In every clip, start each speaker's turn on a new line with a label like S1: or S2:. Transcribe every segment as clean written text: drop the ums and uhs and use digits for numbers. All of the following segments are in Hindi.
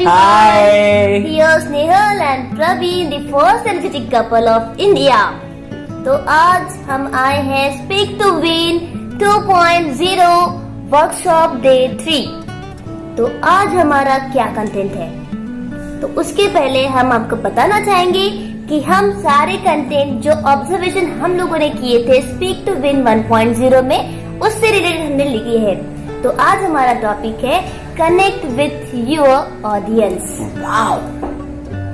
S1: everyone.
S2: Hi.
S1: Here's Nehal and Praveen, the first energetic couple of India. तो आज हम आए हैं Speak to Win 2.0 workshop day 3। तो आज हमारा क्या कंटेंट है, तो उसके पहले हम आपको बताना चाहेंगे कि हम सारे कंटेंट जो ऑब्जर्वेशन हम लोगों ने किए थे Speak to Win 1.0 में, उससे रिलेटेड हमने लिखी है। तो आज हमारा टॉपिक है connect with your audience.
S2: Wow,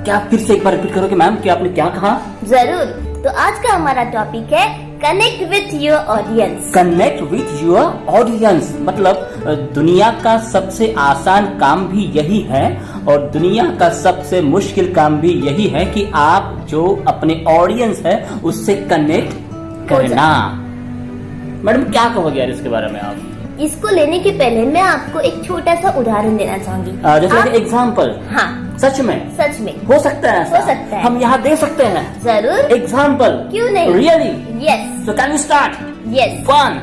S2: क्या फिर से एक बार रिपीट करोगे मैम कि आपने क्या कहा?
S1: जरूर। तो आज का हमारा टॉपिक है connect with your audience.
S2: Connect with your audience मतलब दुनिया का सबसे आसान काम भी यही है और दुनिया का सबसे मुश्किल काम भी यही है कि आप जो अपने ऑडियंस है उससे कनेक्ट करना। मैडम क्या कहोगे यार इसके बारे में आप?
S1: इसको लेने के पहले मैं आपको एक छोटा सा उदाहरण देना चाहूंगी।
S2: जैसे एग्जाम्पल।
S1: हाँ,
S2: सच में
S1: हो
S2: सकता है ऐसा?
S1: हो सकता है,
S2: हम यहाँ दे सकते हैं
S1: जरूर।
S2: एग्जाम्पल
S1: क्यों नहीं?
S2: Really?
S1: Yes.
S2: So can we start?
S1: Yes.
S2: 1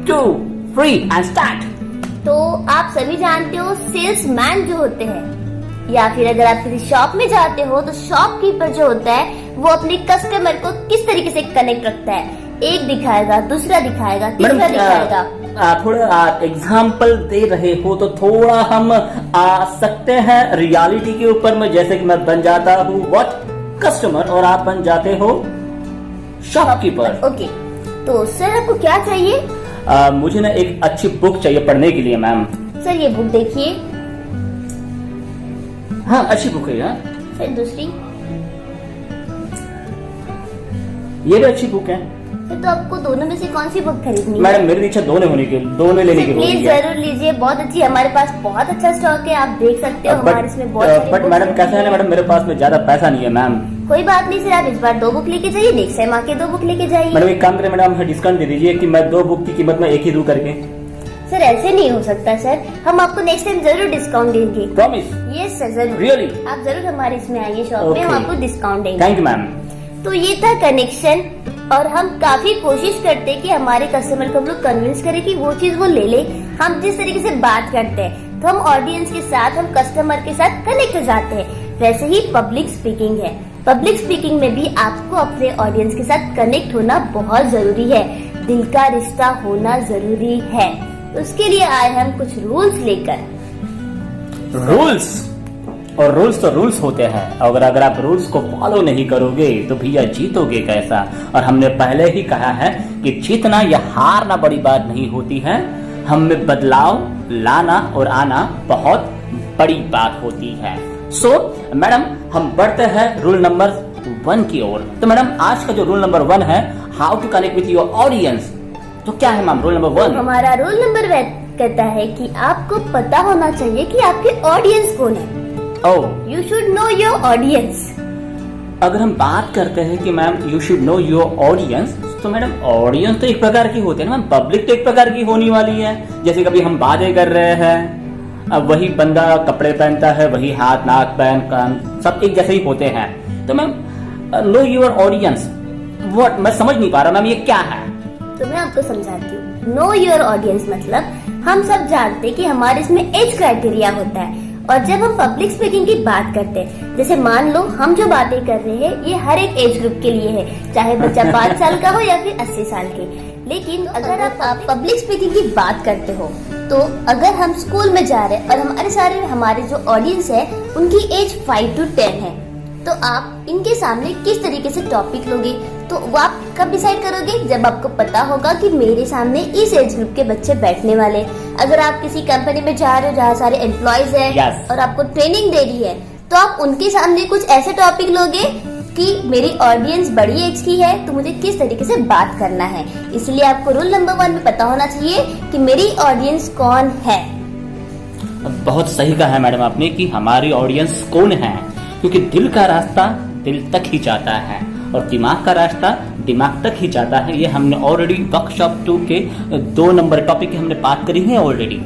S2: 2 3 and start.
S1: तो आप सभी जानते हो सेल्समैन जो होते हैं, या फिर अगर आप किसी शॉप में जाते हो तो शॉपकीपर जो होता है वो अपने कस्टमर को किस तरीके से कनेक्ट रखता है। एक दिखाएगा, दूसरा दिखाएगा, तीसरा दिखाएगा।
S2: थोड़ा एग्जाम्पल दे रहे हो तो थोड़ा हम आ सकते हैं रियलिटी के ऊपर में, जैसे कि मैं बन जाता हूँ व्हाट कस्टमर और आप बन जाते हो शॉपकीपर।
S1: ओके, तो सर आपको क्या चाहिए?
S2: मुझे ना एक अच्छी बुक चाहिए पढ़ने के लिए मैम।
S1: सर ये बुक देखिए।
S2: हाँ अच्छी बुक है यार।
S1: सर दूसरी।
S2: ये भी अच्छी बुक है।
S1: तो आपको दोनों में से कौन सी बुक खरीदनी है?
S2: मैडम मेरी इच्छा दोनों लेने की
S1: प्लीज जरूर लीजिए, बहुत अच्छी, हमारे पास बहुत अच्छा स्टॉक है, आप देख सकते हो हमारे इसमें बहुत।
S2: बट मैडम कैसा है ना मैडम, मेरे पास में ज्यादा पैसा नहीं है मैम।
S1: कोई बात नहीं सर, आप इस बार 2 बुक लेके जाइए, नेक्स्ट टाइम आके 2 बुक लेके जाइए।
S2: मैडम एक काम करें मैडम, हमें डिस्काउंट दे दीजिए कि मैं 2 बुक की कीमत में 1 ही दूं करके।
S1: सर ऐसे नहीं हो सकता सर, हम आपको नेक्स्ट टाइम जरूर डिस्काउंट देंगे।
S2: प्रॉमिस?
S1: यस सर जरूर।
S2: रियली?
S1: आप जरूर हमारे इसमें आइए शॉप में, हम आपको डिस्काउंट देंगे।
S2: Thank you ma'am.
S1: तो ये था कनेक्शन, और हम काफी कोशिश करते हैं कि हमारे कस्टमर को हम लोग कन्विंस करें कि वो चीज वो ले ले। हम जिस तरीके से बात करते हैं तो हम ऑडियंस के साथ, हम कस्टमर के साथ कनेक्ट हो जाते हैं। वैसे ही पब्लिक स्पीकिंग है, पब्लिक स्पीकिंग में भी आपको अपने ऑडियंस के साथ कनेक्ट होना बहुत जरूरी है, दिल का रिश्ता होना जरूरी है। तो उसके लिए आए हम कुछ रूल्स लेकर।
S2: रूल्स? और रूल्स तो रूल्स होते हैं, अगर आप रूल्स को फॉलो नहीं करोगे तो भैया जीतोगे कैसा? और हमने पहले ही कहा है कि जीतना या हारना बड़ी बात नहीं होती है, हम में बदलाव लाना और आना बहुत बड़ी बात होती है। सो मैडम हम बढ़ते हैं रूल नंबर 1 की ओर। तो मैडम आज का जो रूल नंबर 1 है, how to connect with your audience, तो क्या है मैम रूल नंबर 1?
S1: हमारा रूल नंबर 1 कहता है कि आपको पता होना चाहिए कि आपके ऑडियंस कौन है। You should know your audience.
S2: अगर हम बात करते हैं कि ma'am you should know your audience, तो मैडम ऑडियंस तो एक प्रकार की होती है ना मैम, पब्लिक तो एक प्रकार की होने वाली है। जैसे कभी हम बातें कर रहे हैं, अब वही बंदा कपड़े पहनता है, वही हाथ नाक पैन कान सब एक जैसे ही होते हैं। तो ma'am know your audience what, मैं समझ नहीं पा रहा मैम ये क्या है?
S1: तो मैं आपको समझाती हूँ। नो योर ऑडियंस मतलब हम सब जानते हैं कि हमारे इसमें एज क्राइटेरिया होता है, और जब हम पब्लिक स्पीकिंग की बात करते हैं, जैसे मान लो हम जो बातें कर रहे हैं ये हर एक एज ग्रुप के लिए है, चाहे बच्चा 5 साल का हो या फिर 80 साल के। लेकिन अगर आप पब्लिक स्पीकिंग की बात करते हो, तो अगर हम स्कूल में जा रहे हैं और हमारे जो ऑडियंस है उनकी एज 5 to 10 है, तो आप इनके सामने किस तरीके से टॉपिक लोगे, तो वो आप कब डिसाइड करोगे? जब आपको पता होगा कि मेरे सामने इस एज ग्रुप के बच्चे बैठने वाले। अगर आप किसी कंपनी में जा रहे हो जहाँ सारे एम्प्लॉयज हैं और आपको ट्रेनिंग दे रही है, तो आप उनके सामने कुछ ऐसे टॉपिक लोगे कि मेरी ऑडियंस बड़ी एज की है, तो मुझे किस तरीके से बात करना है। इसलिए आपको रूल नंबर 1 में पता होना चाहिए कि मेरी ऑडियंस कौन है।
S2: बहुत सही कहा है मैडम आपने कि हमारी ऑडियंस कौन है, क्योंकि दिल का रास्ता दिल तक ही जाता है और दिमाग का रास्ता दिमाग तक ही जाता है। ये हमने ऑलरेडी वर्कशॉप 2 के 2 नंबर टॉपिक की हमने बात करी है ऑलरेडी,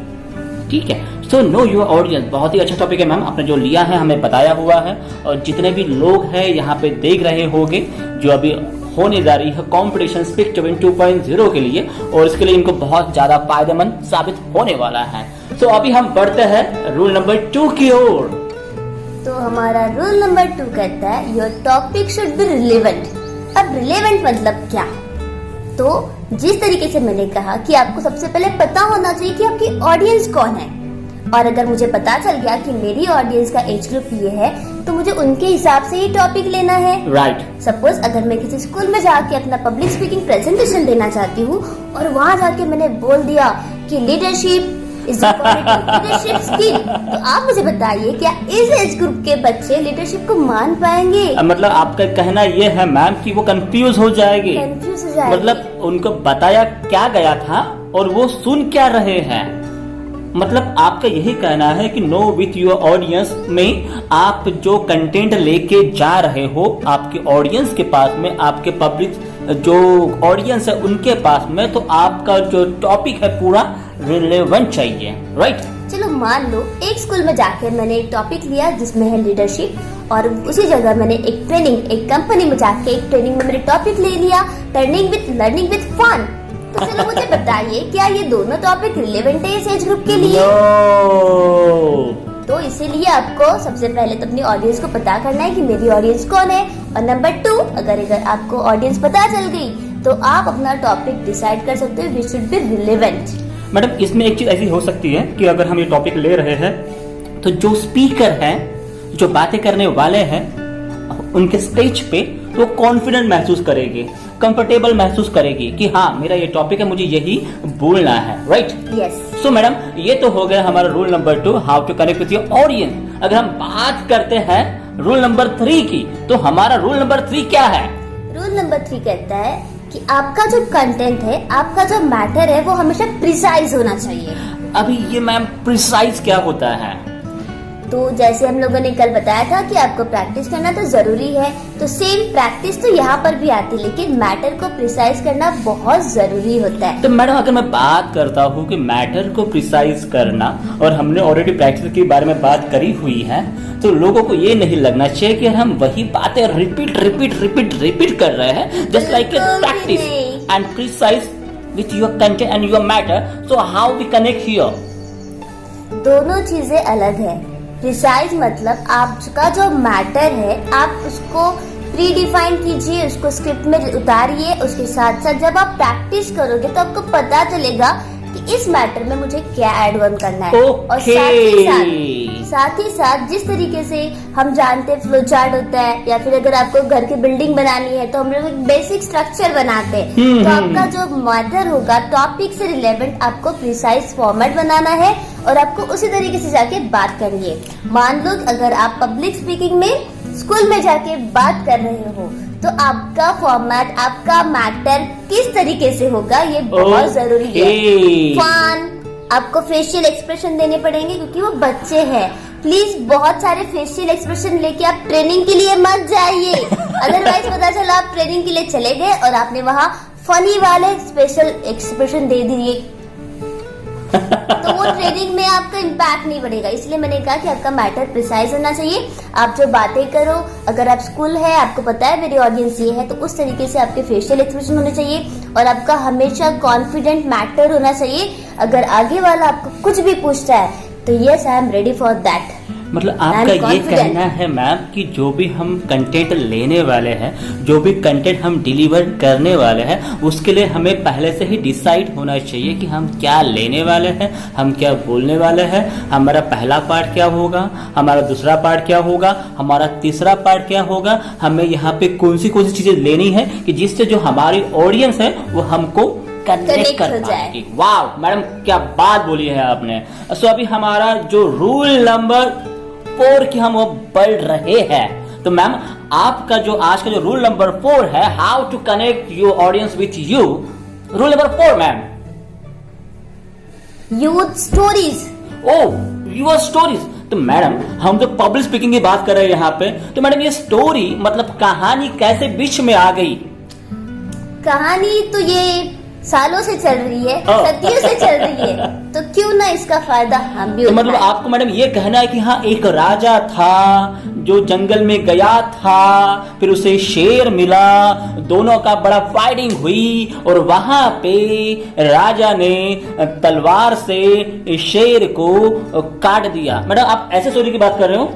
S2: ठीक है। सो नो योर ऑडियंस बहुत ही अच्छा टॉपिक है मैम, आपने जो लिया है हमें बताया हुआ है, और जितने भी लोग हैं यहाँ पे देख रहे होंगे जो अभी होने जा रही है कंपटीशन स्पीक टू विन 2.0 के लिए, और इसके लिए इनको बहुत ज्यादा फायदेमंद साबित होने वाला है। तो अभी हम बढ़ते हैं रूल नंबर 2 की ओर।
S1: तो हमारा रूल नंबर 2 कहता है your topic should be relevant. अब रिलेवेंट मतलब क्या? तो जिस तरीके से मैंने कहा कि आपको सबसे पहले पता होना चाहिए कि आपकी ऑडियंस कौन है, और अगर मुझे पता चल गया कि मेरी ऑडियंस का एज ग्रुप ये है तो मुझे उनके हिसाब से ही टॉपिक लेना है।
S2: राइट।
S1: सपोज अगर मैं किसी स्कूल में जाके अपना पब्लिक स्पीकिंग प्रेजेंटेशन देना चाहती हूँ और वहाँ जाके मैंने बोल दिया कि लीडरशिप इज लीडरशिप स्किल, तो आप मुझे बताइए क्या इस एज ग्रुप के बच्चे लीडरशिप को मान पाएंगे?
S2: मतलब आपका कहना ये है मैम कि वो कंफ्यूज हो जाएगी।
S1: कंफ्यूज हो जाएगी।
S2: मतलब उनको बताया क्या गया था और वो सुन क्या रहे हैं। मतलब आपका यही कहना है कि नो विथ योर ऑडियंस में आप जो कंटेंट लेके जा रहे हो आपके ऑडियंस के पास में, आपके पब्लिक जो ऑडियंस है उनके पास में, तो आपका जो टॉपिक है पूरा रिलेवेंट चाहिए। राइट।
S1: चलो मान लो एक स्कूल में जाके मैंने एक टॉपिक लिया जिसमें है लीडरशिप, और उसी जगह मैंने एक ट्रेनिंग, एक कंपनी में जाके एक ट्रेनिंग में मैंने टॉपिक ले लिया turning with learning with fun. तो चलो मुझे बताइए क्या ये दोनों टॉपिक रिलेवेंट है इस एज ग्रुप के लिए? तो इसीलिए आपको सबसे पहले तो अपनी ऑडियंस को पता करना है कि मेरी ऑडियंस कौन है, और नंबर 2 अगर आपको ऑडियंस पता चल गई तो आप अपना टॉपिक डिसाइड कर सकते हो which should be relevant.
S2: Madam इसमें एक चीज ऐसी हो सकती है कि अगर हम ये टॉपिक ले रहे हैं तो जो स्पीकर हैं, जो बातें करने वाले हैं, उनके स्टेज पे तो कॉन्फिडेंट महसूस करेगी, कंफर्टेबल महसूस करेगी कि हाँ मेरा ये टॉपिक है, मुझे यही बोलना है। राइट।
S1: यस।
S2: सो मैडम ये तो हो गया हमारा rule number 2, how to connect with your audience. अगर हम बात करते हैं रूल नंबर 3 की, तो हमारा रूल नंबर 3 क्या है?
S1: रूल नंबर 3 कहता है कि आपका जो कंटेंट है, आपका जो मैटर है वो हमेशा प्रिसाइज होना चाहिए।
S2: अभी ये मैम प्रिसाइज क्या होता है?
S1: तो जैसे हम लोगों ने कल बताया था कि आपको प्रैक्टिस करना तो जरूरी है, तो सेम प्रैक्टिस तो यहाँ पर भी आती है, लेकिन मैटर को प्रिसाइज करना बहुत जरूरी होता है।
S2: तो मैडम अगर मैं बात करता हूँ कि मैटर को प्रिसाइज करना, और हमने ऑलरेडी प्रैक्टिस के बारे में बात करी हुई है, तो लोगों को ये नहीं लगना चाहिए कि हम वही बातें रिपीट कर रहे हैं, just like practice and precise with your content and your matter. So how we connect here?
S1: दोनों चीजें अलग है। प्रिसाइज मतलब आपका जो मैटर है आप उसको प्री डिफाइन कीजिए, उसको स्क्रिप्ट में उतारिए। उसके साथ साथ जब आप प्रैक्टिस करोगे तो आपको पता चलेगा कि इस मैटर में मुझे क्या ऐड ऑन करना है। और साथ ही साथ जिस तरीके से हम जानते हैं फ्लो चार्ट होता है, या फिर अगर आपको घर की बिल्डिंग बनानी है तो हम लोग एक बेसिक स्ट्रक्चर बनाते हैं। तो आपका जो मैटर होगा टॉपिक से रिलेवेंट आपको प्रिसाइज फॉर्मेट बनाना है और आपको उसी तरीके से जाके बात करनी है। मान लो अगर आप पब्लिक स्पीकिंग में स्कूल में जाके बात कर रहे हो तो आपका फॉर्मेट, आपका मैटर किस तरीके से होगा ये बहुत जरूरी है। फन, आपको फेशियल एक्सप्रेशन देने पड़ेंगे क्योंकि वो बच्चे हैं। प्लीज बहुत सारे फेशियल एक्सप्रेशन लेके आप ट्रेनिंग के लिए मत जाइए, अदरवाइज पता चला आप ट्रेनिंग के लिए चले गए और आपने वहाँ फनी वाले स्पेशल एक्सप्रेशन दे दिए तो वो ट्रेनिंग में आपका इम्पैक्ट नहीं पड़ेगा। इसलिए मैंने कहा कि आपका मैटर प्रिसाइज होना चाहिए। आप जो बातें करो, अगर आप स्कूल है, आपको पता है मेरी ऑडियंस ये है, तो उस तरीके से आपके फेशियल एक्सप्रेशन होने चाहिए और आपका हमेशा कॉन्फिडेंट मैटर होना चाहिए। अगर आगे वाला आपको कुछ भी पूछता है तो yes I am ready for that.
S2: मतलब आपका ये कहना है मैम कि जो भी हम कंटेंट लेने वाले हैं, जो भी कंटेंट हम डिलीवर करने वाले हैं, उसके लिए हमें पहले से ही डिसाइड होना चाहिए कि हम क्या लेने वाले हैं, हम क्या बोलने वाले हैं, हमारा पहला पार्ट क्या होगा, हमारा दूसरा पार्ट क्या होगा, हमारा तीसरा पार्ट क्या होगा, हमें यहाँ पे कौन सी चीजें लेनी है कि जिससे जो हमारी ऑडियंस है वो हमको कनेक्ट कर पाएगी। वाह मैडम क्या बात बोली है आपने। सो अभी हमारा जो रूल नंबर 4 की हम वो बढ़ रहे हैं, तो मैम आपका जो आज का जो रूल नंबर 4 है, how to connect your audience with you. Rule number 4 ma'am, youth stories. Oh your stories. तो मैडम हम तो पब्लिक स्पीकिंग की बात कर रहे हैं यहाँ पे, तो मैडम ये स्टोरी मतलब कहानी कैसे बीच में आ गई?
S1: कहानी तो ये सालों से चल रही है, सदियों से चल रही है, तो क्यों ना इसका फायदा हम भी।
S2: तो मतलब आपको मैडम ये कहना है कि हाँ एक राजा था जो जंगल में गया था, फिर उसे शेर मिला, दोनों का बड़ा फाइटिंग हुई और वहां पे राजा ने तलवार से शेर को काट दिया। मैडम आप ऐसे स्टोरी की बात कर रहे हो?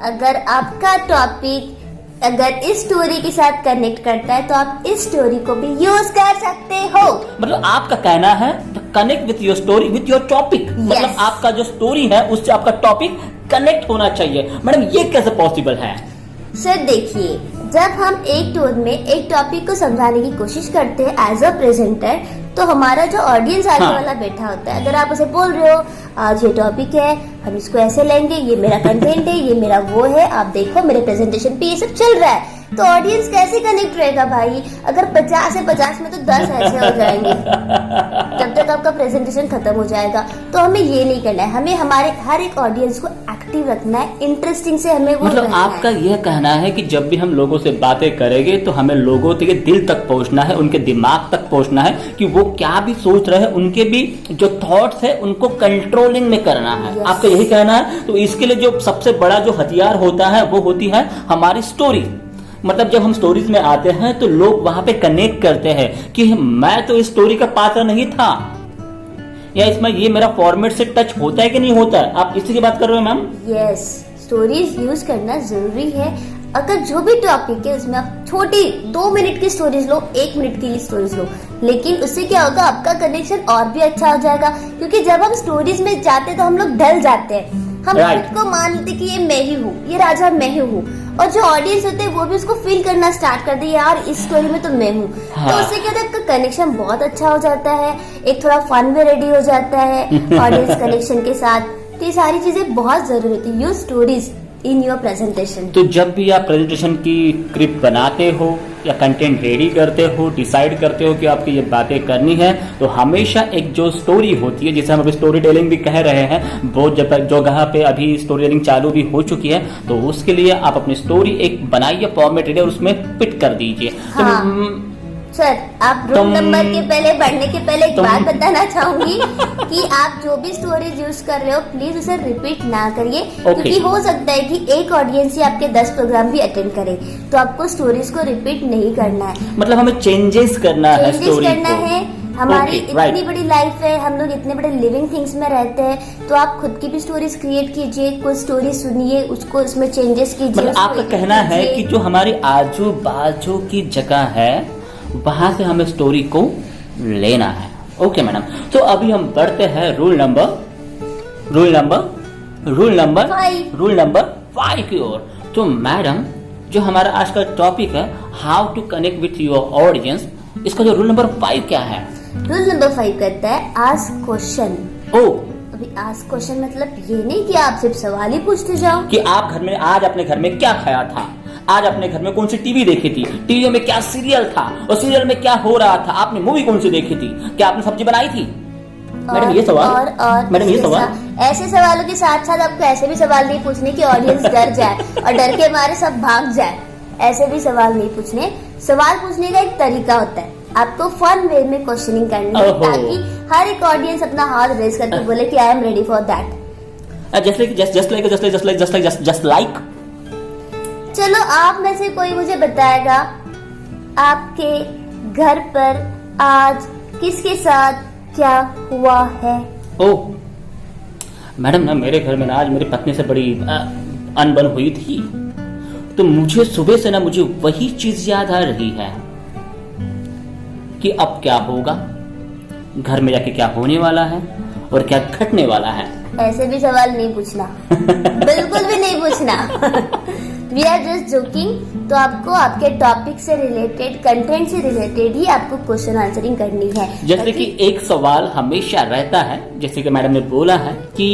S1: अगर आपका टॉपिक अगर इस स्टोरी के साथ कनेक्ट करता है तो आप इस स्टोरी को भी यूज कर सकते हो।
S2: मतलब आपका कहना है connect with your story with your topic, मतलब आपका जो स्टोरी है उससे आपका टॉपिक कनेक्ट होना चाहिए। मैडम ये कैसे पॉसिबल है?
S1: सर देखिए, जब हम एक टूर में एक टॉपिक को समझाने की कोशिश करते हैं एज अ प्रेजेंटर, तो हमारा जो ऑडियंस आगे वाला बैठा होता है, अगर आप उसे बोल रहे हो आज ये टॉपिक है, हम इसको ऐसे लेंगे, ये मेरा कंटेंट है, ये मेरा वो है, आप देखो मेरे प्रेजेंटेशन पे ये सब चल रहा है, तो ऑडियंस कैसे कनेक्ट रहेगा भाई? अगर 50 है 50 में तो 10 ऐसे हो जाएंगे जब तक आपका प्रेजेंटेशन खत्म हो जाएगा। तो हमें ये नहीं करना है, हमें हमारे हर एक ऑडियंस को एक्टिव रखना है, इंटरेस्टिंग से हमें वो
S2: मतलब आपका यह कहना है कि जब भी हम लोगों से बातें करेंगे तो हमें लोगों के दिल तक पहुंचना है, उनके दिमाग तक पहुंचना है कि वो क्या भी सोच रहे हैं, उनके भी जो थॉट्स है उनको कंट्रोलिंग में करना है। आपका यही कहना है। तो इसके लिए जो सबसे बड़ा जो हथियार होता है वो होती है हमारी स्टोरी। मतलब जब हम स्टोरीज में आते हैं तो लोग वहां पे कनेक्ट करते हैं कि मैं तो इस स्टोरी का पात्र नहीं था, या इसमें ये मेरा फॉर्मेट से टच होता है कि नहीं होता है। आप इसी की बात कर रहे हो मैम?
S1: यस, स्टोरीज यूज करना जरूरी है। अगर जो भी टॉपिक है उसमें आप छोटी 2 मिनट की स्टोरीज लो, 1 मिनट की स्टोरीज लो, लेकिन उससे क्या होगा, आपका कनेक्शन और भी अच्छा हो जाएगा। क्योंकि जब हम स्टोरीज में जाते हैं तो हम लोग ढल जाते हैं, हम खुद को मान लेते कि ये मैं ही हूँ, ये राजा मैं ही हूँ, और जो ऑडियंस होते हैं वो भी उसको फील करना स्टार्ट कर दे, यार इस स्टोरी में तो मैं हूँ। तो उससे क्या होता है, कनेक्शन बहुत अच्छा हो जाता है, एक थोड़ा फन भी रेडी हो जाता है ऑडियंस कनेक्शन के साथ। तो ये सारी चीजें बहुत जरूरी होती है। Use stories in your presentation.
S2: तो जब भी आप प्रेजेंटेशन की स्क्रिप्ट बनाते हो या कंटेंट रेडी करते हो, डिसाइड करते हो कि आपकी ये बातें करनी है, तो हमेशा एक जो स्टोरी होती है, जिसे हम अभी स्टोरी टेलिंग भी कह रहे हैं, बहुत जगह पे अभी स्टोरी टेलिंग चालू भी हो चुकी है, तो उसके लिए आप अपनी स्टोरी एक बनाइए, फॉर्मेट रेडी, और उसमें फिट कर दीजिए।
S1: हाँ। सर, आप रूम नंबर के पहले बढ़ने के पहले एक बात बताना चाहूंगी कि आप जो भी स्टोरीज यूज कर रहे हो प्लीज उसे रिपीट ना करिए, क्योंकि हो सकता है कि एक ऑडियंस ही आपके 10 प्रोग्राम भी अटेंड करे, तो आपको स्टोरीज को रिपीट नहीं करना है।
S2: मतलब हमें चेंजेस करना है, स्टोरी
S1: करना है। हमारी इतनी बड़ी लाइफ है, हम लोग इतने बड़े लिविंग थिंग्स में रहते हैं, तो आप खुद की भी स्टोरीज क्रिएट कीजिए, कुछ स्टोरी सुनिए, उसको उसमें चेंजेस कीजिए।
S2: मतलब आपका कहना है कि जो हमारी आजू बाजू की जगह है वहां से हमें स्टोरी को लेना है। ओके मैडम, तो अभी हम बढ़ते हैं रूल नंबर 5 की ओर। तो मैडम, जो हमारा आज का टॉपिक है how to connect with your audience, इसका जो रूल नंबर 5 क्या है?
S1: रूल नंबर 5 कहता है आस्क क्वेश्चन। अभी आस्क क्वेश्चन मतलब ये नहीं कि आप सिर्फ सवाल ही पूछते जाओ
S2: कि आप घर में आज अपने घर में क्या खाया था, आज अपने घर में कौन सी टीवी देखी थी, टीवी में क्या सीरियल था, और सीरियल में क्या हो रहा था, आपने मूवी कौन सी देखी थी, क्या आपने सब्जी बनाई थी। मैडम ये सवाल, मैडम ये सवाल,
S1: ऐसे सवालों के साथ साथ आपको ऐसे भी सवाल नहीं पूछने की ऑडियंस डर जाए और डर के मारे सब भाग जाए, ऐसे भी सवाल नहीं पूछने। सवाल पूछने का एक तरीका होता है, आपको फन वे में क्वेश्चनिंग करनी है, ताकि हर एक ऑडियंस अपना हाथ रेज करके बोले कि I am ready for that. Just like चलो आप में से कोई मुझे बताएगा आपके घर पर आज किसके साथ क्या हुआ है?
S2: ओह मैडम, ना मेरे घर में ना आज मेरी पत्नी से बड़ी अनबन हुई थी, तो मुझे सुबह से ना मुझे वही चीज याद आ रही है कि अब क्या होगा, घर में जाके क्या होने वाला है और क्या घटने वाला है।
S1: ऐसे भी सवाल नहीं पूछना बिल्कुल भी नहीं पूछना। We are just joking. तो आपको आपके टॉपिक से रिलेटेड, कंटेंट से रिलेटेड ही आपको क्वेश्चन आंसरिंग करनी है।
S2: जैसे कि एक सवाल हमेशा रहता है, जैसे कि मैडम ने बोला है कि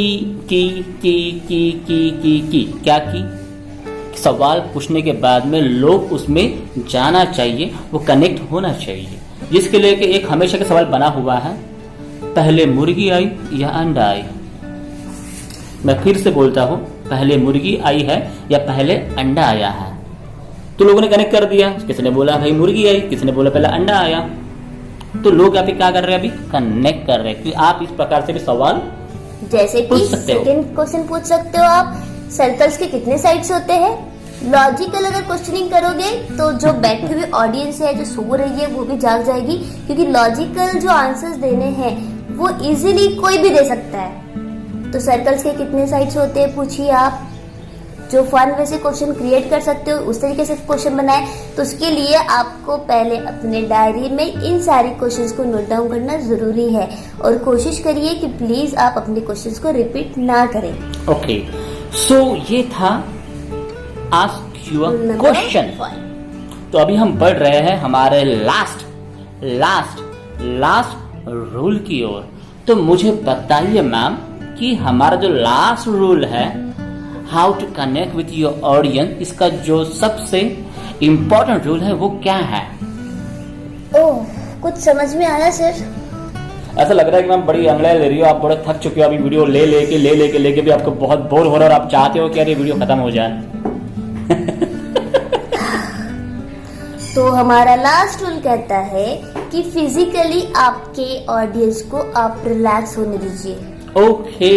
S2: क्या की सवाल पूछने के बाद में लोग उसमें जाना चाहिए, वो कनेक्ट होना चाहिए, जिसके लिए कि एक हमेशा का सवाल बना हुआ है, पहले मुर्गी आई या अंडा आई। मैं फिर से बोलता हूँ, पहले मुर्गी आई है या पहले अंडा आया है। तो लोगों ने कनेक्ट कर दिया, किसी ने बोला भाई मुर्गी आई, किसी ने बोला पहले अंडा आया। तो लोग अभी क्या कर रहे हैं, अभी कनेक्ट कर रहे हैं कि आप इस प्रकार से भी सवाल
S1: जैसे कि सेकंड क्वेश्चन पूछ सकते हो आप, सर्कल्स के कितने साइड्स होते हैं। लॉजिकल अगर क्वेश्चनिंग करोगे तो जो बैठी हुई ऑडियंस है, जो सो रही है, वो भी जाग जाएगी, क्योंकि लॉजिकल जो आंसर्स देने हैं वो इजीली कोई भी दे सकता है। तो सर्कल्स के कितने साइड्स होते हैं पूछिए आप। जो फन वे से क्वेश्चन क्रिएट कर सकते हो उस तरीके से क्वेश्चन बनाए। तो उसके लिए आपको पहले अपने डायरी में इन सारी क्वेश्चंस को नोट डाउन करना जरूरी है और कोशिश करिए कि प्लीज आप अपने क्वेश्चंस को रिपीट ना करें।
S2: ओके, सो ये था आस्क योर क्वेश्चन। तो अभी हम बढ़ रहे हैं हमारे लास्ट रूल की ओर। तो मुझे बताइए मैम कि हमारा जो लास्ट रूल है, how to connect with your audience, इसका जो सबसे इम्पोर्टेंट रूल है वो क्या है?
S1: ओह, कुछ समझ में आया सर?
S2: ऐसा लग रहा है कि मैम बड़ी अंगड़ाई ले रही हो, आप बड़े थक चुके हो अभी वीडियो ले लेके भी आपको बहुत बोर हो रहा है और आप चाहते हो कि यार ये वीडियो खत्म हो जाए।
S1: तो हमारा लास्ट रूल कहता है कि फिजिकली आपके ऑडियंस को आप रिलैक्स होने दीजिए।
S2: ओके।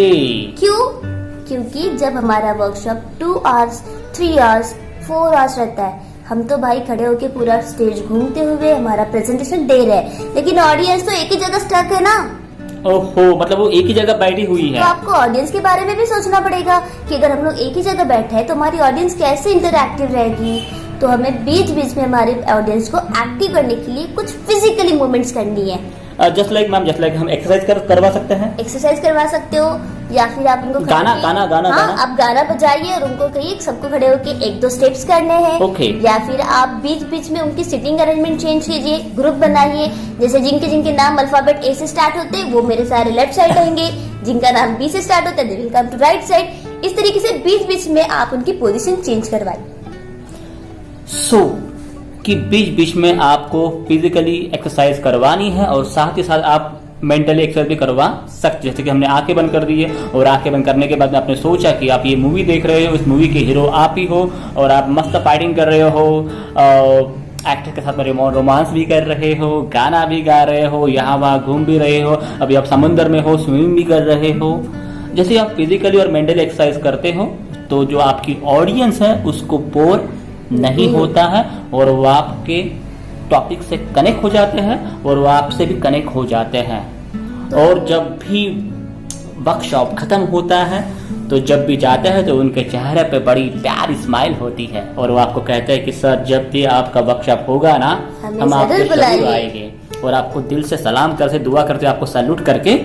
S1: क्यों? क्योंकि जब हमारा वर्कशॉप 2 आवर्स, 3 आवर्स, 4 आवर्स रहता है, हम तो भाई खड़े होके पूरा स्टेज घूमते हुए हमारा प्रेजेंटेशन दे रहे हैं, लेकिन ऑडियंस तो एक ही जगह स्टक है ना।
S2: ओहो, मतलब वो एक ही जगह बैठी हुई है।
S1: तो आपको ऑडियंस के बारे में भी सोचना पड़ेगा कि अगर हम लोग एक ही जगह बैठे हैं तो हमारी ऑडियंस कैसे इंटरैक्टिव रहेगी। तो हमें बीच बीच में हमारे ऑडियंस को एक्टिव करने के लिए कुछ फिजिकली मूवमेंट्स करनी है।
S2: जस्ट लाइक हम एक्सरसाइज करवा सकते हैं।
S1: एक्सरसाइज करवा सकते हो या फिर आप उनको
S2: गाना
S1: आप गाना बजाइए और उनको कहिए सबको खड़े होके 1-2 स्टेप्स करने हैं।
S2: Okay.
S1: या फिर आप बीच बीच में उनकी सिटिंग अरेंजमेंट चेंज कीजिए, ग्रुप बनाइए। जैसे जिनके नाम अल्फाबेट ए से स्टार्ट होते हैं वो मेरे सारे लेफ्ट साइड रहेंगे, जिनका नाम बी से स्टार्ट होता है they will come to right side. इस तरीके से बीच बीच में आप उनकी पोजीशन चेंज करवाइए।
S2: कि बीच बीच में आपको फिजिकली एक्सरसाइज करवानी है और साथ ही साथ आप मेंटली एक्सरसाइज भी करवा सकते। जैसे कि हमने आंखें बंद कर दी है और आंखें बंद करने के बाद आपने सोचा कि आप ये मूवी देख रहे हो, इस मूवी के हीरो आप ही हो और आप मस्त फाइटिंग कर रहे हो, एक्टर के साथ में रोमांस भी कर रहे हो, गाना भी गा रहे हो, यहाँ वहाँ घूम भी रहे हो, अभी आप समुद्र में हो, स्विमिंग भी कर रहे हो। जैसे आप फिजिकली और मेंटली एक्सरसाइज करते हो तो जो आपकी ऑडियंस है उसको बोर नहीं होता है और वो आपके टॉपिक से कनेक्ट हो जाते हैं और वो आपसे भी कनेक्ट हो जाते हैं। और जब भी वर्कशॉप खत्म होता है तो जब भी जाते हैं तो उनके चेहरे पे बड़ी प्यारी स्माइल होती है और वो आपको कहते हैं कि सर जब भी आपका वर्कशॉप होगा ना हम आपके जरूर आएंगे, और आपको दिल से सलाम करते, दुआ करते, आपको सैल्यूट करके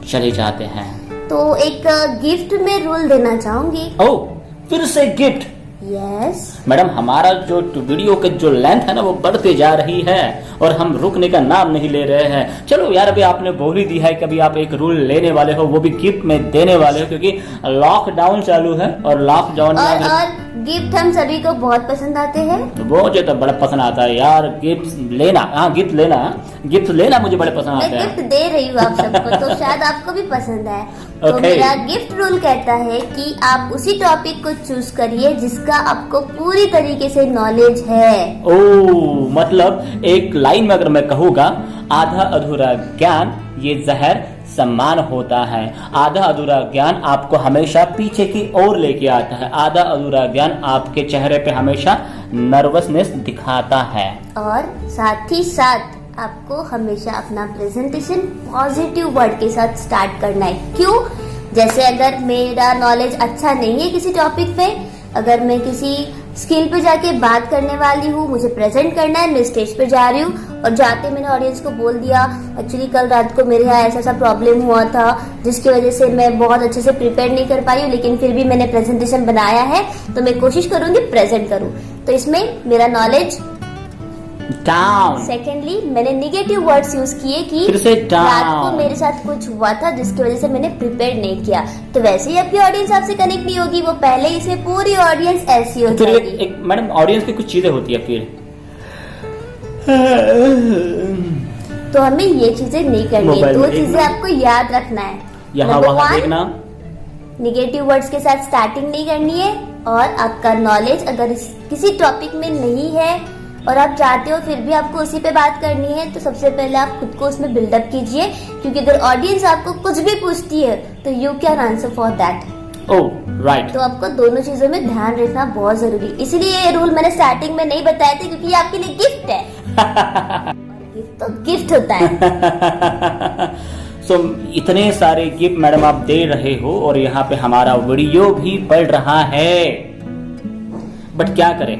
S2: चले जाते हैं।
S1: तो एक गिफ्ट में रूल देना चाहूंगी।
S2: ओह, फिर से गिफ्ट?
S1: यस
S2: मैडम, हमारा जो वीडियो का जो लेंथ है ना वो बढ़ते जा रही है और हम रुकने का नाम नहीं ले रहे हैं। चलो यार, अभी आपने बोल ही दी है कि अभी आप एक रूल लेने वाले हो, वो भी गिफ्ट में देने वाले हो, क्योंकि लॉकडाउन चालू है और लॉकडाउन
S1: और गिफ्ट हम सभी को बहुत पसंद आते हैं।
S2: मुझे तो बड़ा पसंद आता है यार गिफ्ट लेना। हाँ, गिफ्ट लेना मुझे बड़े पसंद आता है।
S1: मैं गिफ्ट दे रही हूँ आप सबको तो शायद आपको भी पसंद है। तो मेरा गिफ्ट रूल कहता है कि आप उसी टॉपिक को चूज करिए जिसका आपको पूरी तरीके से नॉलेज है।
S2: ओह, मतलब एक लाइन में अगर मैं कहूँगा, आधा अधूरा ज्ञान ये जहर सम्मान होता है। आधा अधूरा ज्ञान आपको हमेशा पीछे की ओर लेके आता है। आधा अधूरा ज्ञान आपके चेहरे पे हमेशा नर्वसनेस दिखाता है। और
S1: साथ ही साथ आपको हमेशा अपना प्रेजेंटेशन पॉजिटिव वर्ड के साथ स्टार्ट करना है। क्यों? जैसे अगर मेरा नॉलेज अच्छा नहीं है किसी टॉपिक पे, अगर मैं किसी स्किल पे जाके बात करने वाली हूँ, मुझे प्रेजेंट करना है, मैं स्टेज पे जा रही हूँ और जाते मैंने ऑडियंस को बोल दिया एक्चुअली कल रात को मेरे यहाँ ऐसा प्रॉब्लम हुआ था जिसकी वजह से मैं बहुत अच्छे से प्रिपेयर नहीं कर पाई हूँ, लेकिन फिर भी मैंने प्रेजेंटेशन बनाया है तो मैं कोशिश करूंगी प्रेजेंट करूँ। तो इसमें मेरा नॉलेज
S2: डाउन।
S1: सेकेंडली, मैंने निगेटिव वर्ड्स यूज किए कि
S2: रात
S1: को मेरे साथ कुछ हुआ था जिसकी वजह से मैंने प्रिपेयर नहीं किया। तो वैसे ही आपकी ऑडियंस आपसे कनेक्ट नहीं होगी, वो पहले ही इसमें पूरी ऑडियंस ऐसी हो जाएगी।
S2: मैडम, ऑडियंस की कुछ चीजें होती है फिर
S1: तो हमें ये चीजें नहीं करनी है। 2 चीजें आपको याद रखना है।
S2: यहाँ वहाँ देखना,
S1: निगेटिव वर्ड्स के साथ स्टार्टिंग नहीं करनी है, और आपका नॉलेज अगर किसी टॉपिक में नहीं है और आप चाहते हो फिर भी आपको उसी पे बात करनी है तो सबसे पहले आप खुद को उसमें बिल्डअप कीजिए, क्योंकि अगर ऑडियंस आपको कुछ भी पूछती है तो you can answer for that.
S2: Oh right.
S1: तो आपको दोनों चीजों में ध्यान रखना बहुत जरूरी, इसलिए ये रूल मैंने स्टार्टिंग में नहीं बताया था क्योंकि ये आपके लिए गिफ्ट है। गिफ्ट तो गिफ्ट होता है।
S2: सो इतने सारे गिफ्ट मैडम आप दे रहे हो और यहाँ पे हमारा वीडियो भी पड़ रहा है। बट क्या करें,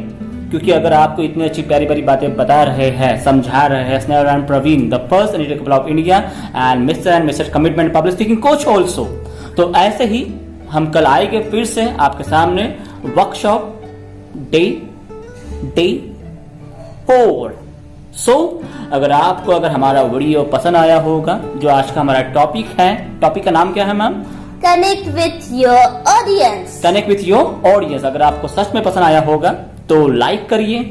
S2: क्योंकि अगर आपको इतनी अच्छी प्यारी प्यारी बातें बता रहे हैं, समझा रहे हैं Snehal and Praveen, the first editor couple of India and mister commitment public speaking coach also, तो ऐसे ही हम कल आएंगे फिर से आपके सामने वर्कशॉप डे 4। अगर हमारा वीडियो पसंद आया होगा, जो आज का हमारा टॉपिक है, टॉपिक का नाम क्या है ma'am?
S1: Connect with your audience.
S2: Connect with your audience. अगर आपको सच में पसंद आया होगा तो लाइक करिए,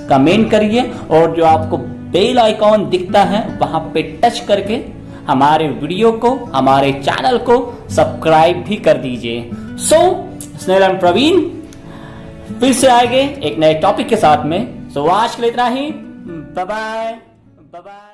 S2: कमेंट करिए, और जो आपको बेल आइकॉन दिखता है वहां पे टच करके हमारे वीडियो को, हमारे चैनल को सब्सक्राइब भी कर दीजिए। स्नेहल एंड प्रवीण फिर से आएंगे एक नए टॉपिक के साथ में। आज के लिए इतना ही। Bye bye.